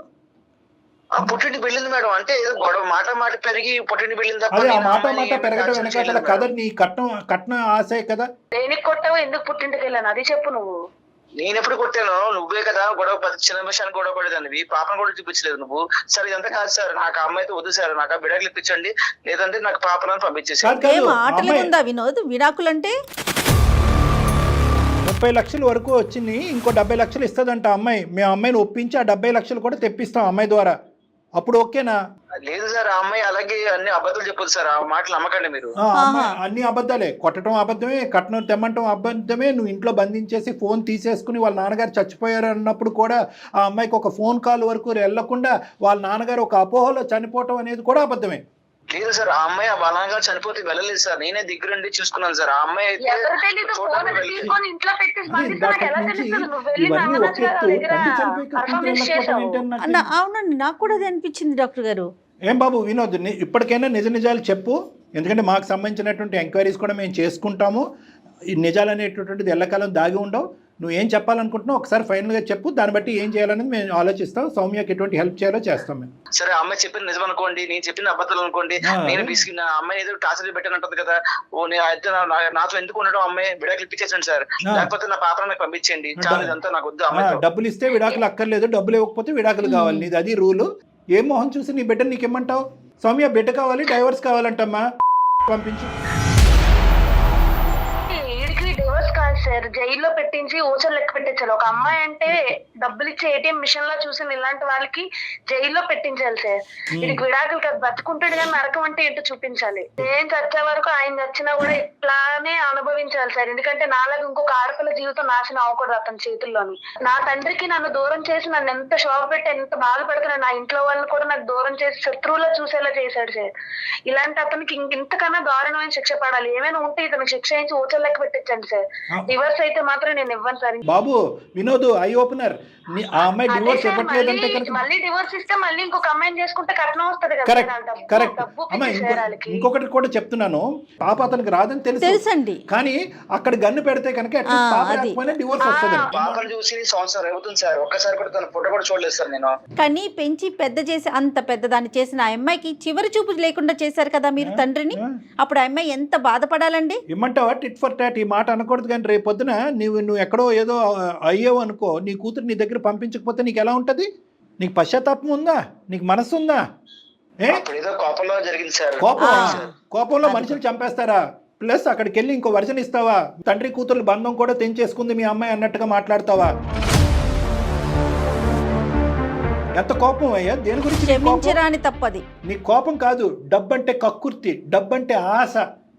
ఆ పుట్టింటికి వెళ్ళింది మేడం, అంటే ఏదో గొడవ మాట పెరిగి పుట్టింటికి వెళ్ళింది తప్ప అదే ఆ నేను మాట అమ్మాయిని పెరగడం touch వెనకాల చేయలేదు కథ మేడం. నీ కట్నం ఆశే కదా. దేనికి కొట్టావు, ఎందుకు పుట్టింటికి వెళ్ళాను అది చెప్పు నువ్వు. నేను ఎప్పుడు కొట్టాను? నువ్వే కదా గొడవ, చిన్న విషయానికి గొడవ పడేదానివి, పాపను కూడా చూపించలేదు నువ్వు. సార్ ఇదంతా కాదు సార్, నాకు ఆ అమ్మాయితో వద్దు సార్, నాకు ఆ బిడకలు ఇప్పించండి, లేదంటే నాకు పాపలను పంపించేసి. కాదు, ఏం కాదు, ఆటలు అమ్మాయి ఉందా వినోద్? విడాకులంటే 30 లక్షల వరకు వచ్చింది, ఇంకో 70 లక్షలు ఇస్తుందంట అమ్మాయి. మేము అమ్మాయిని ఒప్పించి ఆ 70 లక్షలు కూడా తెప్పిస్తాం అమ్మాయి ద్వారా, అప్పుడు ఓకేనా? లేదు సార్, ఆ అమ్మాయి అలాగే అన్ని అబద్ధాలు చెప్పదు సార్, ఆ మాటలు నమ్మకండి మీరు. అమ్మాయి అన్ని అబద్ధాలే, కొట్టడం అబద్ధమే, కట్నం తెమ్మంటం అబద్ధమే. నువ్వు ఇంట్లో బంధించేసి ఫోన్ తీసేసుకుని వాళ్ళ నాన్నగారు చచ్చిపోయారు అన్నప్పుడు కూడా ఆ అమ్మాయికి ఒక ఫోన్ కాల్ వరకు వెళ్లకుండా వాళ్ళ నాన్నగారు ఒక అపోహలో చనిపోవటం అనేది కూడా అబద్ధమే. లేదు సార్, ఆ అమ్మాయి ఆ బలంగా చనిపోతే వెళ్ళలేదు సార్, నేనే దగ్గరుండి చూసుకున్నాను సార్. ఆ అమ్మాయి అయితే ఎవరు తెలీదు, ఫోన్ చూడడానికి తీసుకొని ఇంట్లో పెట్టేసి పంపిస్తే నాకు ఎలా నుంచి తెలుస్తుంది? నువ్వు వెళ్ళి ఇవన్నీ నా ఒక ఎత్తు, దగ్గర తండ్రి చనిపోయి పర్ఫార్మెన్స్ కట్టించడం చేసావు. ఏంటని నాకు అన్న అవునండి, నాకు కూడా అది అనిపించింది డాక్టర్ గారు. ఏం బాబు వినోద్, ఇప్పటికైనా నిజ నిజాలు చెప్పు, ఎందుకంటే మాకు సంబంధించినటువంటి ఎంక్వైరీస్ కూడా మేము చేసుకుంటాము. ఈ నిజాలు అనేటటువంటిది ఎల్లకాలం దాగి ఉండవు. నువ్వు ఏం చెప్పాలనుకుంటున్నావు ఒకసారి ఫైనల్గా చెప్పు, దాన్ని బట్టి ఏం చేయాలనేది మేము ఆలోచిస్తాం. సౌమ్యకి ఎటువంటి హెల్ప్ చేయాలో చేస్తాం మేము. సరే, ఆ అమ్మాయి చెప్పింది నిజం అనుకోండి, నేను చెప్పిన అబద్ధాలు అనుకోండి, నేను బిస్కిన్ ఆ అమ్మాయి ఏదో టార్చర్ పెట్టానంటది కదా, ఓ నేను అయితే నాతో ఎందుకు ఉండడం, అమ్మాయి విడాకులు ఇప్పించేసాను సార్, లేకపోతే నా పాప నాకు పంపించండి చాలా, ఇదంతా నాకు వద్దు. అమ్మాయి డబ్బులు ఇస్తే విడాకులు అక్కర్లేదు, డబ్బులు ఇవ్వకపోతే విడాకులు కావాలి, నీది అది రూలు. ఏ మొహం చూసి నీ బిడ్డ నీకు ఇమ్మంటావు? సౌమ్య బిడ్డ కావాలి, డైవర్స్ కావాలంటమ్మా, పంపించు. డివోర్స్ కాదు సార్, జైల్లో పెట్టించి ఊచలు లెక్క పెట్టించాలి. ఒక అమ్మాయి అంటే డబ్బులు ఇచ్చే ఏటీఎం మిషన్ లా చూసిన ఇలాంటి వాళ్ళకి జైల్లో పెట్టించాలి సార్. వీడికి విడాకులు కాదు, బతుకుంటాడు కానీ నరకం అంటే ఏంటో చూపించాలి. నేను చచ్చే వరకు ఆయన చచ్చినా కూడా ఇట్లానే అనుభవించాలి సార్, ఎందుకంటే నాలాగా ఇంకొక ఆడపిల్ల జీవితం నాశనం అవ్వకూడదు అతని చేతుల్లోని. నా తండ్రికి నన్ను దూరం చేసి నన్ను ఎంత శోభ పెట్టి ఎంత బాధ పెడుతున్నా, నా ఇంట్లో వాళ్ళని కూడా నాకు దూరం చేసి శత్రువులో చూసేలా చేశాడు సార్. ఇలాంటి అతనికి ఇంతకన్నా దారుణమైన శిక్ష పడాలి. ఏమైనా ఉంటే ఇతను శిక్ష వేయించి ఊచలు లెక్క పెట్టించండి సార్. డివోర్స్ అయితే మాత్రం నేను ఇవ్వను సార్. బాబు వినోద్, ఐ ఓపెనర్, ఆ అమ్మాయి డివోర్స్ ఇవ్వట్లేదంటే మళ్ళీ డివోర్స్ ఇస్తే మళ్ళీ ఇంకొక అమ్మాయిని చేసుకుంటే కట్నం వస్తుంది కదా. కరెక్ట్. అమ్మా ఇంకొకటి కూడా చెప్తున్నాను, పాప అతనికి రాదని తెలుసండి, కానీ అక్కడ గన్ను పెడితే కనుక డివోర్స్ వస్తుంది. పాపను చూసి సంవత్సరం అవుతుంది సార్, ఒక్కసారి కూడా తన ఫోటో కూడా చూడలేదు సార్ నేను. కానీ పెంచి పెద్ద చేసి అంత పెద్దదాన్ని చేసిన ఆ అమ్మాయికి చివరి చూపు లేకుండా చేశారు కదా మీరు తండ్రిని. అప్పుడు ఆ అమ్మాయి ఎంత బాధపడాలండి? ఇమ్మంటావా టిట్ ఫర్ టాట్? ఈ మాట అనకూడదు, కానీ రేపు పొద్దున నువ్వు ఎక్కడో ఏదో అయ్యావు అనుకో, నీ కూతురు నీ దగ్గర పంపించకపోతే నీకు ఎలా ఉంటది? నీకు పశ్చాత్తాపం ఉందా? నీకు మనసు ఉందా? ఏదో కోపంలో జరిగింది సార్. కోపంలో మనుషులు చంపేస్తారా? ప్లస్ అక్కడికి వెళ్ళి ఇంకో వర్షన్ ఇస్తావా? తండ్రి కూతురు బంధం కూడా తెంచేసుకుంది మీ అమ్మాయి అన్నట్టుగా మాట్లాడతావా? ఎంత కోపం అయ్యా, దేని గురించి క్షమించరాని తప్పది. నీ కోపం కాదు, డబ్బంటే కక్కుర్తి, డబ్బంటే ఆశ.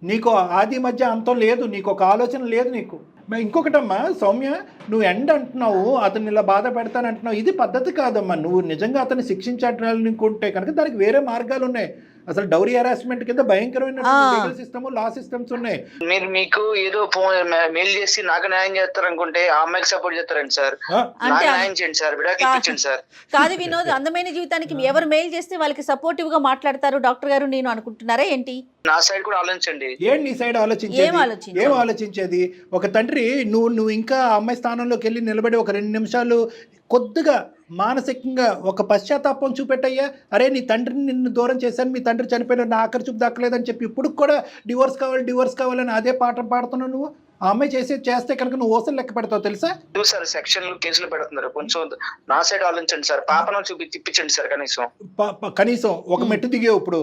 నీకు ఆది మధ్య అంతం లేదు, నీకు ఒక ఆలోచన లేదు నీకు. ఇంకొకటమ్మా సౌమ్య, నువ్వు ఎండ్ అంటున్నావు, అతన్ని ఇలా బాధ పెడతానంటున్నావు, ఇది పద్ధతి కాదమ్మా. నువ్వు నిజంగా అతన్ని శిక్షించాలనుకుంటే కనుక దానికి వేరే మార్గాలు ఉన్నాయి. అసలు డౌరీ హెరాస్మెంట్ కింద భయంకరమైన లీగల్ సిస్టమ్, లా సిస్టమ్స్ ఉన్నాయి. మీరు మీకు ఏదో మెయిల్ చేసి నాకు న్యాయం చేస్తారు అనుకుంటే ఆ అమ్మాయికి సపోర్ట్ చేస్తారండి సార్. నాకు న్యాయం చేయండి సార్, విడాకులు ఇప్పించండి సార్. కాదు వినోద్, అందమైన జీవితానికి ఎవరు మెయిల్ చేస్తే వాళ్ళకి సపోర్టివ్ గా మాట్లాడతారు డాక్టర్ గారు, నేను అనుకుంటున్నారా ఏంటి? నా సైడ్ కూడా ఆలోచించండి. ఏంటి నీ సైడ్ ఏం ఆలోచించేది? ఒక తండ్రి నువ్వు ఇంకా అమ్మాయి స్థానంలోకి వెళ్ళి నిలబడి ఒక 2 నిమిషాలు కొద్దిగా మానసికంగా ఒక పశ్చాత్తాపం చూపెట్టయ్యా. అరే నీ తండ్రిని నిన్ను దూరం చేశాను, మీ తండ్రి చనిపోయిన నా ఆఖరి చూపు దక్కలేదని చెప్పి ఇప్పుడు కూడా డివోర్స్ కావాలని అదే పాఠం పాడుతున్నావు నువ్వు. ఆ అమ్మాయి చేస్తే కనుక నువ్వు ఓసలు లెక్క పెడతావు తెలుసా? సార్ సెక్షన్లు కేసులు పెడుతున్నారు, కొంచెం నా సైడ్ ఆలోచించండి సార్. పాపను తిప్పించండి సార్. కనీసం ఒక మెట్టు దిగేవు. ఇప్పుడు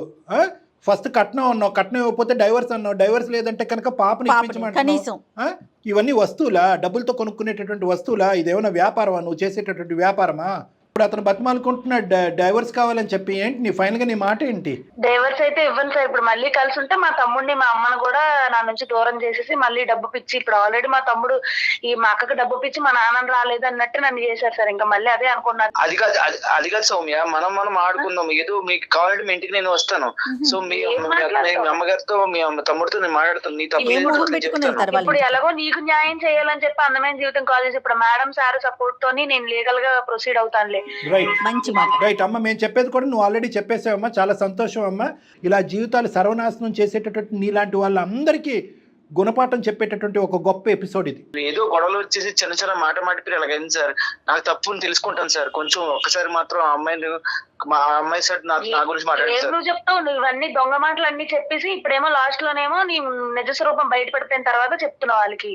ఫస్ట్ కట్నం అన్నావు, కట్నం ఇవ్వకపోతే డైవర్స్ అన్నావు, డైవర్స్ లేదంటే కనుక పాపని ఇప్పించమంటావు. ఇవన్నీ వస్తువులా? డబ్బులతో కొనుక్కునేటటువంటి వస్తువులా? ఇదేమైనా వ్యాపారమా? నువ్వు చేసేటటువంటి వ్యాపారమా? ఇప్పుడు అతను బతిమాలుకుంటున్నా డైవర్స్ కావాలని చెప్పి ఏంటి నీ ఫైనల్ గా నీ మాట ఏంటి? డైవర్స్ అయితే ఇవ్వను సార్. ఇప్పుడు మళ్ళీ కలిసి ఉంటే మా తమ్ముడిని మా అమ్మను కూడా నా నుంచి దూరం చేసేసి మళ్ళీ డబ్బు పిచ్చి, ఇప్పుడు ఆల్రెడీ మా తమ్ముడు మా అక్కకి డబ్బు పిచ్చి మా నాన్న రాలేదు అన్నట్టు నన్ను చేశారు సార్. ఇంకా మళ్ళీ అదే అనుకున్నాను. అది కాదు సౌమ్య, మనం ఆడుకుందాం. ఏదో మీకు కావాలంటే మీ ఇంటికి నేను వస్తాను. సో మీ అమ్మగారితో మీ తమ్ముడితో నేను మాట్లాడుతాను. నీ తప్పు ఇప్పుడు ఎలాగో నీకు న్యాయం చేయాలని చెప్పి అందమైన జీవితం కాల్ చేసి ఇప్పుడు మేడం సార్ సపోర్ట్ తోని నేను లీగల్ గా ప్రొసీడ్ అవుతానులే. మంచి మాట. రైట్ అమ్మ, మేము చెప్పేది కూడా నువ్వు ఆల్రెడీ చెప్పేసావమ్మా. చాలా సంతోషం అమ్మా. ఇలా జీవితాలు సర్వనాశనం చేసేటటువంటి నీలాంటి వాళ్ళందరికీ గుణపాఠం చెప్పేటటువంటి ఒక గొప్ప ఎపిసోడ్ ఇది. ఏదో గొడవలు వచ్చేసి చిన్న చిన్న మాట మాటిపోయి అలాగైంది సార్. నాకు తప్పుని తెలుసుకుంటాను సార్. కొంచెం ఒక్కసారి మాత్రం మా అమ్మాయి సార్ నా గురించి మాట్లాడారు. నువ్వు చెప్తావు, నువ్వు ఇవన్నీ దొంగ మాటలు అన్ని చెప్పేసి ఇప్పుడేమో లాస్ట్ లోనేమో నీ నిజ స్వరూపం బయటపడిపోయిన తర్వాత చెప్తున్నావు వాళ్ళకి.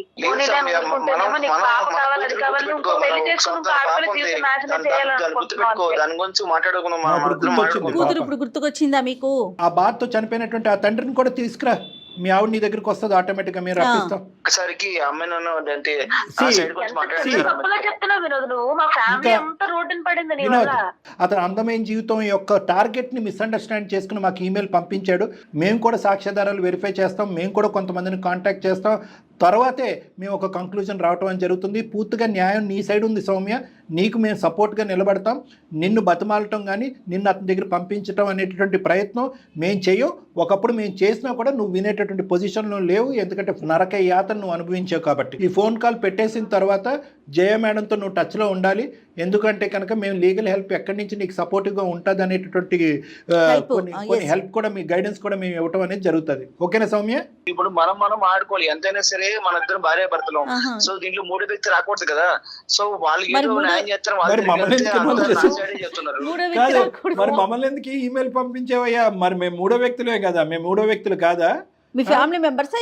దాని గురించి మాట్లాడుకున్నాం. కూతురు ఇప్పుడు గుర్తుకొచ్చిందా మీకు? ఆ బాధతో చనిపోయినటువంటి ఆ తండ్రిని కూడా తీసుకురా, మీ ఆవిడ నీ దగ్గరికి వస్తుంది ఆటోమేటిక్ గా. మీరు రప్పిస్తాం ఒకసారికి అమ్మాయి నన్ను అతను అందమైన జీవితం యొక్క టార్గెట్ ని మిస్అండర్స్టాండ్ చేసుకుని మాకు ఈమెయిల్ పంపించాడు. మేము కూడా సాక్ష్యాధారాలు వెరిఫై చేస్తాం, మేము కూడా కొంతమందిని కాంటాక్ట్ చేస్తాం. తర్వాతే మేము ఒక కంక్లూజన్ రావటం అని జరుగుతుంది. పూర్తిగా న్యాయం నీ సైడ్ ఉంది సౌమ్య. నీకు మేము సపోర్ట్గా నిలబడతాం. నిన్ను బతిమాలటం కానీ నిన్ను అతని దగ్గర పంపించడం అనేటటువంటి ప్రయత్నం మేము చెయ్యం. ఒకప్పుడు మేము చేసినా కూడా నువ్వు వినేటటువంటి పొజిషన్లో లేవు, ఎందుకంటే నరక యాతన నువ్వు అనుభవించావు కాబట్టి. ఈ ఫోన్ కాల్ పెట్టేసిన తర్వాత జయ మేడంతో నువ్వు టచ్లో ఉండాలి. ఎందుకంటే కనుక మేము లీగల్ హెల్ప్ ఎక్కడి నుంచి నీకు సపోర్టివ్గా ఉంటుంది అనేటటువంటి కొన్ని హెల్ప్ కూడా మీ గైడెన్స్ కూడా మేము ఇవ్వటం అనేది జరుగుతుంది. ఓకేనా సౌమ్య? ఇప్పుడు మనం ఆడుకోవాలి. ఎంతైనా సరే మన ఇద్దరు భార్య భర్తలు. సో దీంట్లో మూడో వ్యక్తి రాకూడదు కదా. సో వాళ్ళకి మరి మమ్మల్ని ఎందుకు ఈమెయిల్ పంపించేవయ్యా? మరి మేము మూడో వ్యక్తులే కదా, మేము మూడో వ్యక్తులు కాదా? మీ ఫ్యామిలీ మెంబర్స్?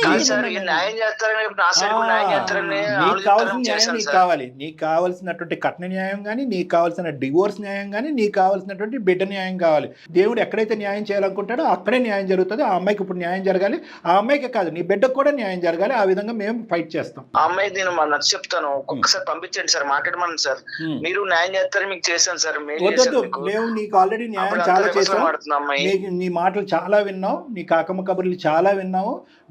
నీకు కావాల్సినటువంటి కట్న న్యాయం కానీ, నీకు కావాల్సిన డివోర్స్ న్యాయం కానీ, నీకు కావాల్సినటువంటి బిడ్డ న్యాయం కావాలి. దేవుడు ఎక్కడైతే న్యాయం చేయాలనుకుంటాడో అక్కడే న్యాయం జరుగుతుంది. ఆ అమ్మాయికి ఇప్పుడు న్యాయం జరగాలి, ఆ అమ్మాయికి కాదు నీ బిడ్డకు కూడా న్యాయం జరగాలి. ఆ విధంగా మేము ఫైట్ చేస్తాం. ఆ అమ్మాయి నేను నచ్చి చెప్తాను, ఒక్కసారి పంపించండి సార్, మాట్లాడమని సార్. మీరు న్యాయం చేస్తారని మీకు చేస్తాను సార్. మేము నీకు ఆల్రెడీ న్యాయం చాలా చేస్తాం. నీ మాటలు చాలా విన్నాం, నీ కాకమ్మ కబుర్లు చాలా విన్నాం.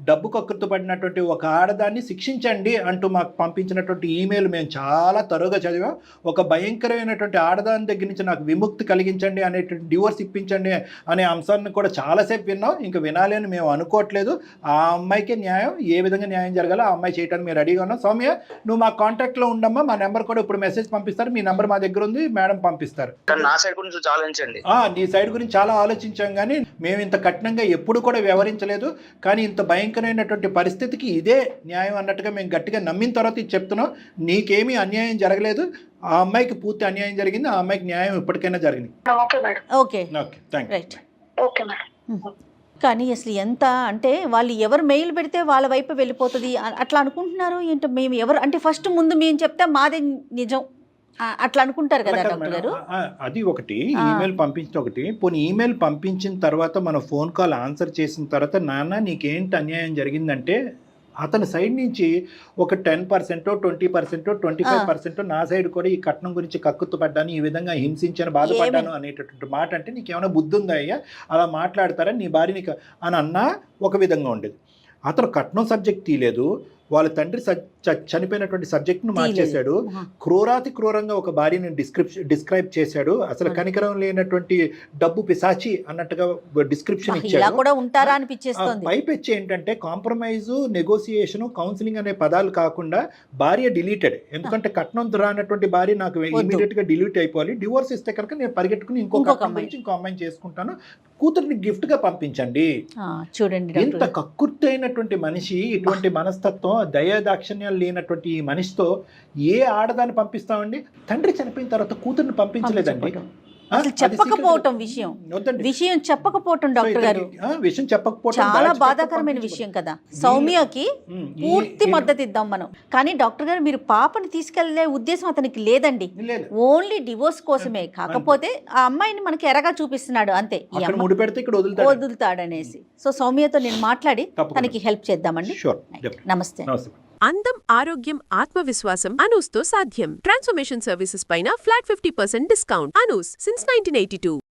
డబ్బు కక్కుర్తి పడినటువంటి ఒక ఆడదాన్ని శిక్షించండి అంటూ మాకు పంపించినటువంటి ఈమెయిల్ మేము చాలా తరువుగా చదివాం. ఒక భయంకరమైనటువంటి ఆడదాని దగ్గర నుంచి నాకు విముక్తి కలిగించండి అనేటువంటి డివోర్స్ ఇప్పించండి అనే అంశాన్ని కూడా చాలాసేపు విన్నాం. ఇంకా వినాలి అని మేము అనుకోవట్లేదు. ఆ అమ్మాయికి న్యాయం ఏ విధంగా న్యాయం జరగాలో ఆ అమ్మాయి చేయడానికి మేము రెడీగా ఉన్నాం. సౌమ్య, నువ్వు మా కాంటాక్ట్లో ఉండమ్మా. మా నెంబర్ కూడా ఇప్పుడు మెసేజ్ పంపిస్తారు. మీ నెంబర్ మా దగ్గర ఉంది, మేడం పంపిస్తారు. నా సైడ్ గురించి ఆలోచించండి. నీ సైడ్ గురించి చాలా ఆలోచించాం, కానీ మేము ఇంత కఠినంగా ఎప్పుడు కూడా వ్యవహరించలేదు. కానీ ఇంత భయంకరమైనటువంటి పరిస్థితికి ఇదే న్యాయం అన్నట్టుగా మేము గట్టిగా నమ్మిన తర్వాత ఇది చెప్తున్నాం. నీకేమీ అన్యాయం జరగలేదు, ఆ అమ్మాయికి పూర్తి అన్యాయం జరిగింది. ఆ అమ్మాయికి న్యాయం ఇప్పటికైనా జరిగింది. కానీ అసలు ఎంత అంటే వాళ్ళు ఎవరు మెయిల్ పెడితే వాళ్ళ వైపు వెళ్ళిపోతుంది అట్లా అనుకుంటున్నారు ఏంటో. మేము ఎవరు అంటే ఫస్ట్ ముందు మేము చెప్తే మాదే నిజం అట్లా అనుకుంటారు కదా డాక్టర్ గారు. అది ఒకటి, ఈమెయిల్ పంపించిన ఒకటి. పోనీ ఈమెయిల్ పంపించిన తర్వాత మన ఫోన్ కాల్ ఆన్సర్ చేసిన తర్వాత నాన్న నీకేంటి అన్యాయం జరిగిందంటే అతని సైడ్ నుంచి ఒక 10%, 20%, 25% నా సైడ్ కూడా ఈ కట్నం గురించి కక్కుతుపడ్డాను, ఈ విధంగా హింసించాను, బాధపడ్డాను అనేటటువంటి మాట అంటే నీకు ఏమైనా బుద్ధి ఉందా అయ్యా? అలా మాట్లాడతారా నీ భార్యని అని అన్నా ఒక విధంగా ఉండేది. అతను కట్నం సబ్జెక్ట్ తీయలేదు, వాళ్ళ తండ్రి చనిపోయినటువంటి సబ్జెక్ట్ను మార్చేశాడు. క్రూరాతి క్రూరంగా ఒక భార్యని డిస్క్రైబ్ చేశాడు. అసలు కనికరం లేనటువంటి డబ్బు పిశాచి అన్నట్టుగా డిస్క్రిప్షన్ ఇచ్చాడు. పైపెచ్చి ఏంటంటే కాంప్రమైజు, నెగోసియేషన్, కౌన్సిలింగ్ అనే పదాలు కాకుండా భార్య డిలీటెడ్. ఎందుకంటే కట్నం రానటువంటి భార్య నాకు ఇమీడియట్ గా డిలీట్ అయిపోవాలి. డివోర్స్ ఇస్తే కనుక నేను పరిగెట్టుకుని ఇంకో అమ్మాయిని చేసుకుంటాను, కూతురిని గిఫ్ట్ గా పంపించండి. చూడండి, ఇంత కక్కుర్తి అయినటువంటి మనిషి, ఇటువంటి మనస్తత్వం, దయాదాక్షిణ్యాలు లేనటువంటి ఈ మనిషితో ఏ ఆడదాన్ని పంపిస్తామండి? తండ్రి చనిపోయిన తర్వాత కూతుర్ని పంపించలేదండి. చెప్పకపోవటం విషయం చెప్పకపోవటం డాక్టర్ గారు విషయం చెప్పకపోవటం చాలా బాధాకరమైన విషయం కదా. సౌమ్యకి పూర్తి మద్దతు ఇద్దాం మనం, కానీ డాక్టర్ గారు మీరు పాపని తీసుకెళ్లే ఉద్దేశం అతనికి లేదండి, ఓన్లీ డివోర్స్ కోసమే. కాకపోతే ఆ అమ్మాయిని మనకి ఎరగా చూపిస్తున్నాడు అంతే, వదులుతాడనేసి. సో సౌమ్యతో నేను మాట్లాడి తనకి హెల్ప్ చేద్దామండి. నమస్తే. అందం, ఆరోగ్యం, ఆత్మవిశ్వాసం అనూస్తో సాధ్యం. ట్రాన్స్ఫర్మేషన్ సర్వీసెస్ పైన ఫ్లాట్ 50% డిస్కౌంట్. అనూస్ సిన్స్ 1982.